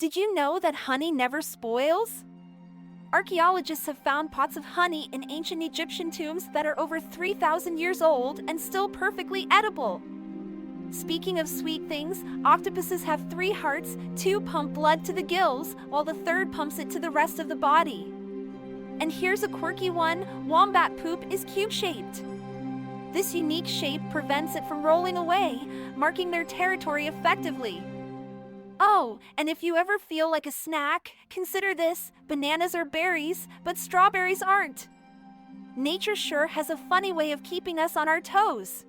Did you know that honey never spoils? Archaeologists have found pots of honey in ancient Egyptian tombs that are over 3,000 years old and still perfectly edible. Speaking of sweet things, octopuses have 3 hearts, 2 pump blood to the gills, while the third pumps it to the rest of the body. And here's a quirky one: wombat poop is cube-shaped. This unique shape prevents it from rolling away, marking their territory effectively. Oh, and if you ever feel like a snack, consider this: bananas are berries, but strawberries aren't. Nature sure has a funny way of keeping us on our toes.